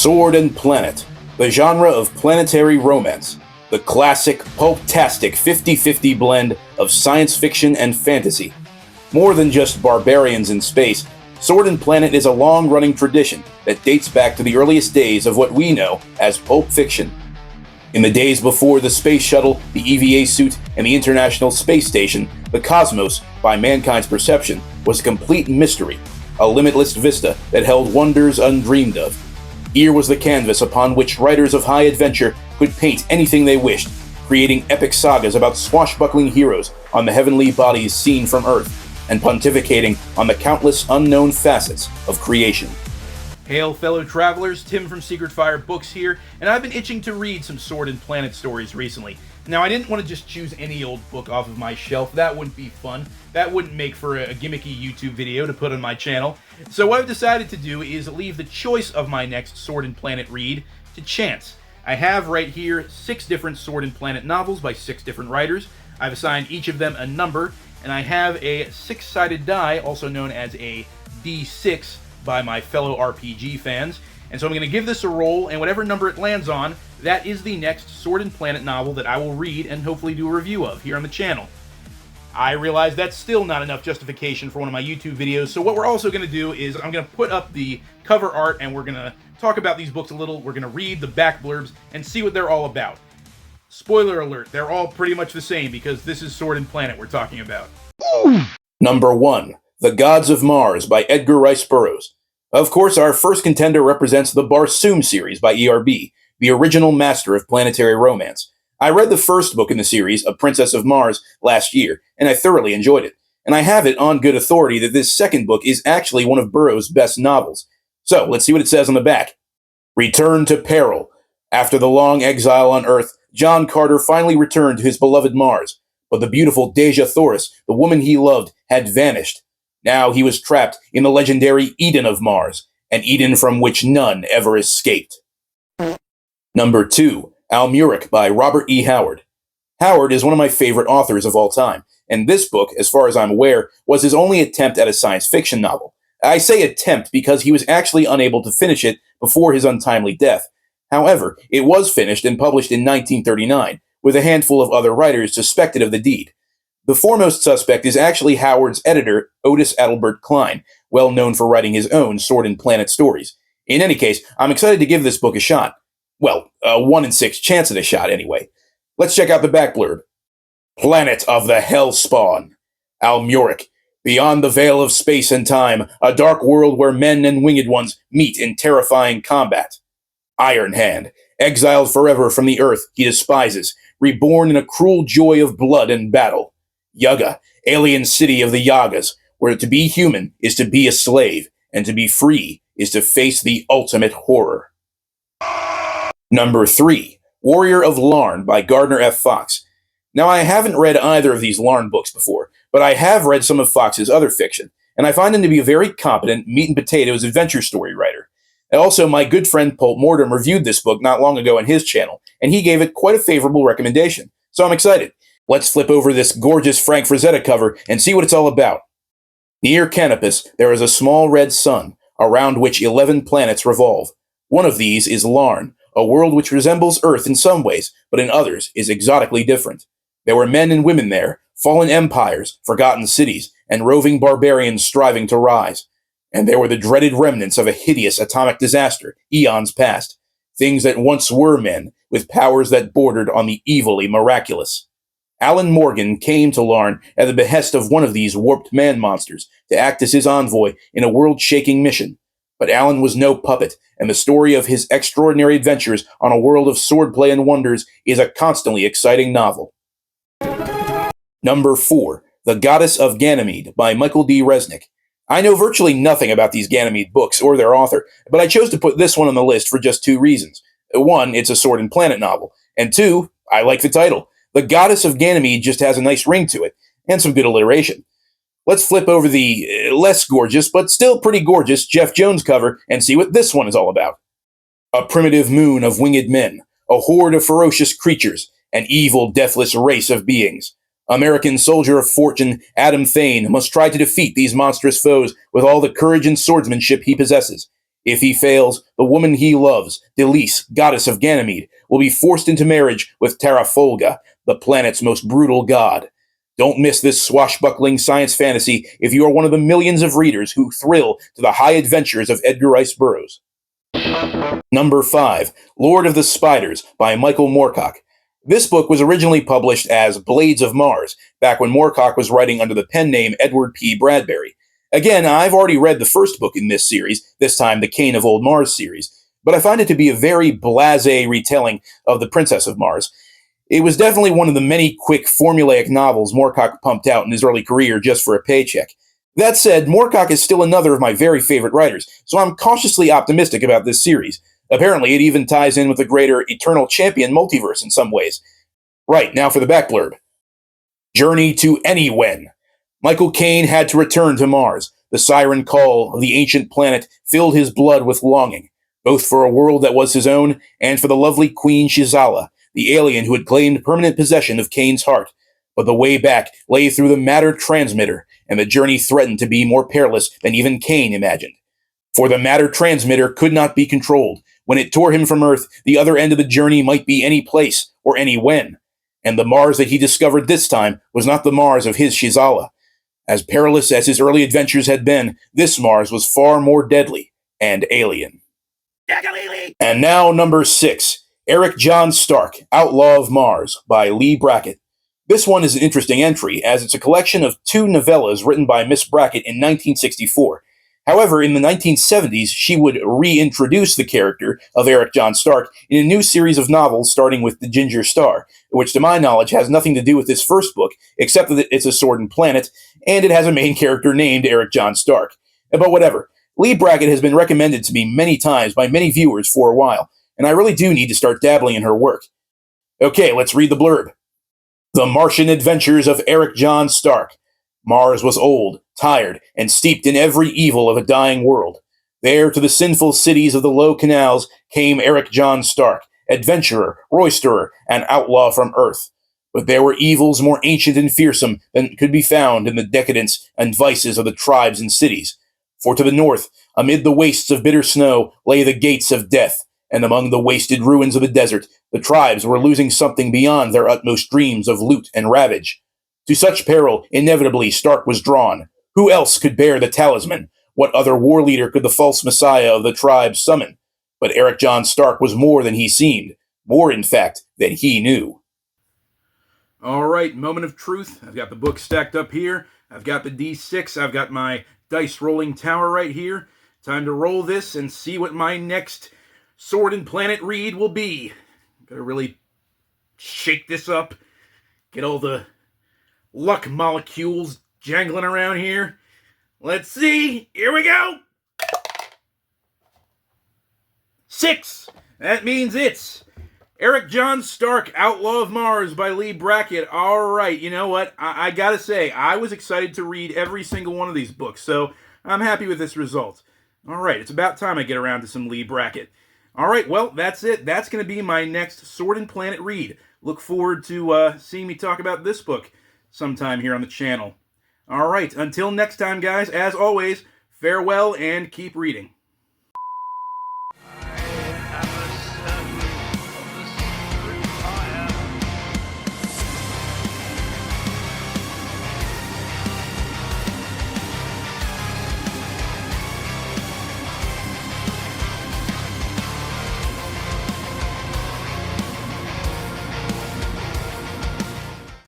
Sword and Planet, the genre of planetary romance, the classic, pulp-tastic 50-50 blend of science fiction and fantasy. More than just barbarians in space, Sword and Planet is a long-running tradition that dates back to the earliest days of what we know as pulp fiction. In the days before the space shuttle, the EVA suit, and the International Space Station, the cosmos, by mankind's perception, was a complete mystery, a limitless vista that held wonders undreamed of. Here was the canvas upon which writers of high adventure could paint anything they wished, creating epic sagas about swashbuckling heroes on the heavenly bodies seen from Earth, and pontificating on the countless unknown facets of creation. Hail fellow travelers, Tim from Secret Fire Books here, and I've been itching to read some Sword and Planet stories recently. Now, I didn't want to just choose any old book off of my shelf. That wouldn't be fun. That wouldn't make for a gimmicky YouTube video to put on my channel. So what I've decided to do is leave the choice of my next Sword and Planet read to chance. I have right here 6 different Sword and Planet novels by 6 different writers. I've assigned each of them a number, and I have a 6-sided die, also known as a D6, by my fellow RPG fans. And so I'm going to give this a roll, and whatever number it lands on, that is the next Sword and Planet novel that I will read and hopefully do a review of here on the channel. I realize that's still not enough justification for one of my YouTube videos, so what we're also going to do is I'm going to put up the cover art and we're going to talk about these books a little. We're going to read the back blurbs and see what they're all about. Spoiler alert, they're all pretty much the same because this is Sword and Planet we're talking about. Number 1. The Gods of Mars by Edgar Rice Burroughs. Of course, our first contender represents the Barsoom series by ERB, the original master of planetary romance. I read the first book in the series, A Princess of Mars, last year, and I thoroughly enjoyed it. And I have it on good authority that this second book is actually one of Burroughs' best novels. So, let's see what it says on the back. Return to peril. After the long exile on Earth, John Carter finally returned to his beloved Mars. But the beautiful Dejah Thoris, the woman he loved, had vanished. Now he was trapped in the legendary Eden of Mars, an Eden from which none ever escaped. Number 2. Almuric by Robert E. Howard. Howard is one of my favorite authors of all time, and this book, as far as I'm aware, was his only attempt at a science fiction novel. I say attempt because he was actually unable to finish it before his untimely death. However, it was finished and published in 1939, with a handful of other writers suspected of the deed. The foremost suspect is actually Howard's editor, Otis Adelbert Klein, well known for writing his own Sword and Planet stories. In any case, I'm excited to give this book a shot. Well, a 1 in 6 chance at a shot, anyway. Let's check out the back blurb. Planet of the Hellspawn. Almuric. Beyond the veil of space and time, a dark world where men and winged ones meet in terrifying combat. Iron Hand. Exiled forever from the earth he despises, reborn in a cruel joy of blood and battle. Yaga, alien city of the Yagas, where to be human is to be a slave, and to be free is to face the ultimate horror. Number 3. Warrior of Llarn by Gardner F. Fox. Now, I haven't read either of these Llarn books before, but I have read some of Fox's other fiction, and I find him to be a very competent meat-and-potatoes adventure story writer. And also, my good friend Pulp Mortem reviewed this book not long ago on his channel, and he gave it quite a favorable recommendation, so I'm excited. Let's flip over this gorgeous Frank Frazetta cover and see what it's all about. Near Canopus, there is a small red sun, around which 11 planets revolve. One of these is Llarn, a world which resembles Earth in some ways, but in others is exotically different. There were men and women there, fallen empires, forgotten cities, and roving barbarians striving to rise. And there were the dreaded remnants of a hideous atomic disaster, eons past. Things that once were men, with powers that bordered on the evilly miraculous. Alan Morgan came to Llarn at the behest of one of these warped man-monsters to act as his envoy in a world-shaking mission. But Alan was no puppet, and the story of his extraordinary adventures on a world of swordplay and wonders is a constantly exciting novel. Number 4. The Goddess of Ganymede by Michael D. Resnick. I know virtually nothing about these Ganymede books or their author, but I chose to put this one on the list for just 2 reasons. 1, it's a Sword and Planet novel, and 2, I like the title. The Goddess of Ganymede just has a nice ring to it, and some good alliteration. Let's flip over the less gorgeous, but still pretty gorgeous, Jeff Jones cover and see what this one is all about. A primitive moon of winged men, a horde of ferocious creatures, an evil, deathless race of beings. American soldier of fortune, Adam Thane, must try to defeat these monstrous foes with all the courage and swordsmanship he possesses. If he fails, the woman he loves, Delise, Goddess of Ganymede, will be forced into marriage with Folga, the planet's most brutal god. Don't miss this swashbuckling science fantasy if you are one of the millions of readers who thrill to the high adventures of Edgar Rice Burroughs. Number 5, Lord of the Spiders by Michael Moorcock. This book was originally published as Blades of Mars, back when Moorcock was writing under the pen name Edward P. Bradbury. Again, I've already read the first book in this series, this time the Cain of Old Mars series, but I find it to be a very blasé retelling of the Princess of Mars. It was definitely one of the many quick, formulaic novels Moorcock pumped out in his early career just for a paycheck. That said, Moorcock is still another of my very favorite writers, so I'm cautiously optimistic about this series. Apparently, it even ties in with the greater Eternal Champion multiverse in some ways. Right, now for the back blurb. Journey to Anywen. Michael Caine had to return to Mars. The siren call of the ancient planet filled his blood with longing, both for a world that was his own and for the lovely Queen Shizala, the alien who had claimed permanent possession of Caine's heart. But the way back lay through the matter transmitter, and the journey threatened to be more perilous than even Caine imagined. For the matter transmitter could not be controlled. When it tore him from Earth, the other end of the journey might be any place or any when. And the Mars that he discovered this time was not the Mars of his Shizala. As perilous as his early adventures had been, this Mars was far more deadly and alien. And now number 6, Eric John Stark, Outlaw of Mars by Lee Brackett. This one is an interesting entry, as it's a collection of 2 novellas written by Miss Brackett in 1964. However, in the 1970s, she would reintroduce the character of Eric John Stark in a new series of novels starting with The Ginger Star, which to my knowledge has nothing to do with this first book, except that it's a sword and planet, and it has a main character named Eric John Stark. But whatever. Lee Brackett has been recommended to me many times by many viewers for a while, and I really do need to start dabbling in her work. Okay, let's read the blurb. The Martian Adventures of Eric John Stark. Mars was old, tired, and steeped in every evil of a dying world. There to the sinful cities of the low canals came Eric John Stark, adventurer, roisterer, and outlaw from Earth. But there were evils more ancient and fearsome than could be found in the decadence and vices of the tribes and cities. For to the north, amid the wastes of bitter snow, lay the gates of death, and among the wasted ruins of the desert, the tribes were losing something beyond their utmost dreams of loot and ravage. To such peril, inevitably, Stark was drawn. Who else could bear the talisman? What other war leader could the false messiah of the tribe summon? But Eric John Stark was more than he seemed. More, in fact, than he knew. All right, moment of truth. I've got the book stacked up here. I've got the D6. I've got my dice rolling tower right here. Time to roll this and see what my next Sword and Planet read will be. Gotta really shake this up. Get all the luck molecules jangling around here. Let's see. Here we go. 6. That means it's Eric John Stark, Outlaw of Mars by Lee Brackett. All right, you know what? I gotta say, I was excited to read every single one of these books, so I'm happy with this result. All right, it's about time I get around to some Lee Brackett. All right, well, that's it. That's going to be my next Sword and Planet read. Look forward to seeing me talk about this book sometime here on the channel. All right, until next time, guys, as always, farewell and keep reading.